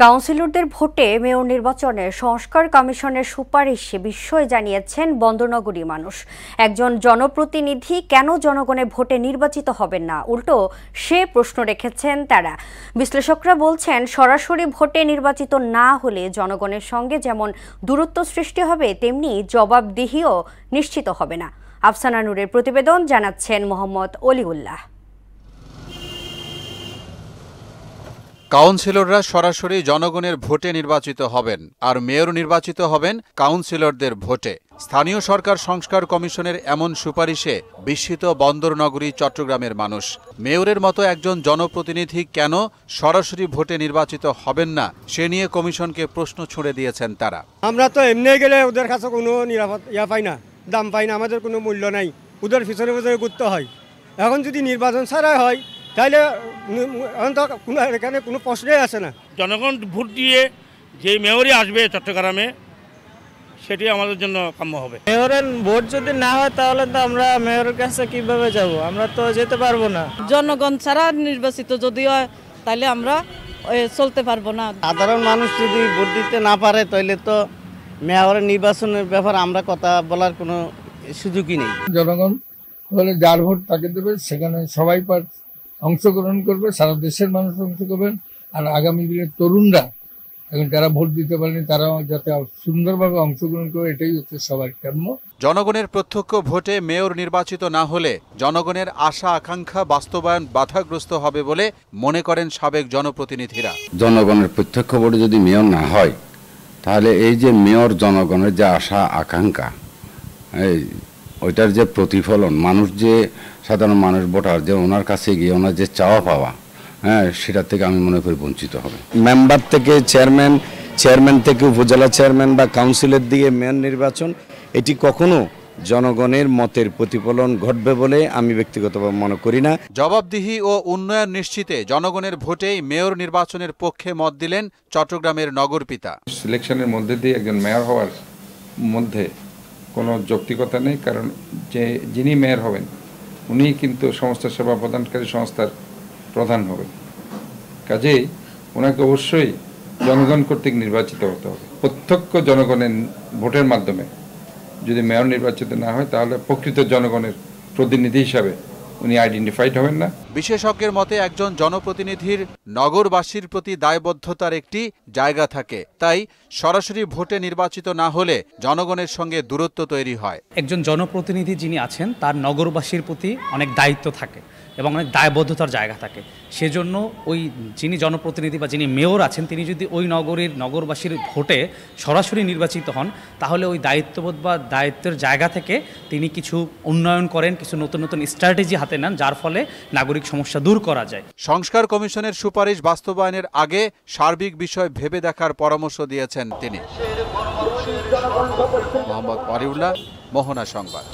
কাউন্সিলরদের ভোটে মেয়র নির্বাচনে সংস্কার কমিশনের সুপারিশে বিস্ময় জানিয়েছেন বন্দরনগরী মানুষ। একজন জনপ্রতিনিধি কেন জনগণের ভোটে নির্বাচিত হবেন না, উল্টো সে প্রশ্ন রেখেছেন তারা। বিশ্লেষকরা বলছেন, সরাসরি ভোটে নির্বাচিত না হলে জনগণের সঙ্গে যেমন দূরত্ব সৃষ্টি হবে, তেমনি জবাবদিহিও নিশ্চিত হবে না। আফসানা নূরের প্রতিবেদন, জানাচ্ছেন মোহাম্মদ অলিউল্লাহ। কাউন্সিলররা সরাসরি জনগণের ভোটে নির্বাচিত হবেন, আর মেয়র নির্বাচিত হবেন কাউন্সিলরদের ভোটে। স্থানীয় সরকার সংস্কার কমিশনের এমন সুপারিশে বিস্মিত বন্দরনগরী চট্টগ্রামের মানুষ। মেয়রের মতো একজন জনপ্রতিনিধি কেন সরাসরি ভোটে নির্বাচিত হবেন না, সে নিয়ে কমিশনকে প্রশ্ন ছুড়ে দিয়েছেন তারা। আমরা তো এমনি গেলে ওদের কাছে কোনো নিরাপদ পাই না, দাম পাই না, আমাদের কোনো মূল্য নাই, ওদের পিছনে পিছনে ঘুরতে হয়। এখন যদি নির্বাচন ছাড়াই হয় তাহলে এখানে কোনো প্রশ্নই আসে না। জনগণ ভোট দিয়ে যে মেয়রই আসবে চট্টগ্রামে, সেটি আমাদের জন্য কাম্য হবে। মেয়রের ভোট যদি না হয় তাহলে তো আমরা মেয়রের কাছে কিভাবে যাব? আমরা তো যেতে পারবো না। জনগণ ছাড়া নির্বাচিত যদি হয় তাহলে আমরা চলতে পারবো না। সাধারণ মানুষ যদি ভোট দিতে না পারে তাহলে তো মেয়রের নির্বাচনের ব্যাপারে আমরা কথা বলার কোনো সুযোগই নেই। জনগণ বলে যার ভোট তাকে দেবে, সেখানে সবাই অংশগ্রহণ করবে, সারা দেশের মানুষ অংশ করবেন। আর আগামী দিনের তরুণরা এখন যারা ভোট দিতে পারেনি তারাও যাতে সুন্দরভাবে অংশগ্রহণ করে, এটাই হচ্ছে সবার কাম্য। জনগণের প্রত্যক্ষ ভোটে মেয়র নির্বাচিত না হলে জনগণের আশা আকাঙ্ক্ষা বাস্তবায়ন বাধাগ্রস্ত হবে বলে মনে করেন সাবেক জনপ্রতিনিধিরা। জনগণের প্রত্যক্ষ ভোটে যদি মেয়র না হয়, তাহলে এই যে মেয়র জনগণের যে আশা আকাঙ্ক্ষা, ওইটার যে প্রতিফলন, মানুষ যে সাধারণ মানুষ ভোটার যে ওনার কাছে গিয়ে ওনার যে চাওয়া পাওয়া, সেটার থেকে আমি মনে করি বঞ্চিত হবে। মেম্বার থেকে চেয়ারম্যান থেকে উপজেলা চেয়ারম্যান বা কাউন্সিলের দিকে মেয়র নির্বাচন, এটি কখনো জনগণের মতের প্রতিফলন ঘটবে বলে আমি ব্যক্তিগতভাবে মনে করি না। জবাবদিহি ও উন্নয়ন নিশ্চিতে জনগণের ভোটেই মেয়র নির্বাচনের পক্ষে মত দিলেন চট্টগ্রামের নগরপিতা। সিলেকশনের মধ্যে দিয়ে একজন মেয়র হওয়ার মধ্যে কোনো যৌক্তিকতা নেই, কারণ যিনি মেয়র হবেন উনি কিন্তু সমস্ত সেবা প্রদানকারী সংস্থার প্রধান হবেন। কাজেই ওনাকে অবশ্যই জনগণ কর্তৃক নির্বাচিত হতে হবে। প্রত্যক্ষ জনগণের ভোটের মাধ্যমে যদি মেয়র নির্বাচিত না হয়, তাহলে প্রকৃত জনগণের প্রতিনিধি হিসাবে উনি আইডেন্টিফাইড হবেন না। বিশেষজ্ঞের মতে একজন জনপ্রতিনিধির নগরবাসীর প্রতি দায়বদ্ধতার একটি জায়গা থাকে, তাই সরাসরি ভোটে নির্বাচিত না হলে জনগণের সঙ্গে দূরত্ব তৈরি হয়। একজন জনপ্রতিনিধি যিনি আছেন তার নগরবাসীর প্রতি অনেক দায়িত্ব থাকে এবং অনেক দায়বদ্ধতার জায়গা থাকে। সেজন্য ওই যিনি জনপ্রতিনিধি বা যিনি মেয়র আছেন, তিনি যদি ওই নগরবাসীর ভোটে সরাসরি নির্বাচিত হন, তাহলে ওই দায়িত্ববোধ বা দায়িত্বের জায়গা থেকে তিনি কিছু উন্নয়ন করেন, কিছু নতুন নতুন স্ট্র্যাটেজি হাতে নেন, যার ফলে নাগরিক সমস্যা দূর করা যায়। সংস্কার কমিশনের সুপারিশ বাস্তবায়নের আগে সার্বিক বিষয় ভেবে দেখার পরামর্শ দিয়েছেন তিনি। মোহাম্মদ অলিউল্লাহ, মোহনা সংবাদ।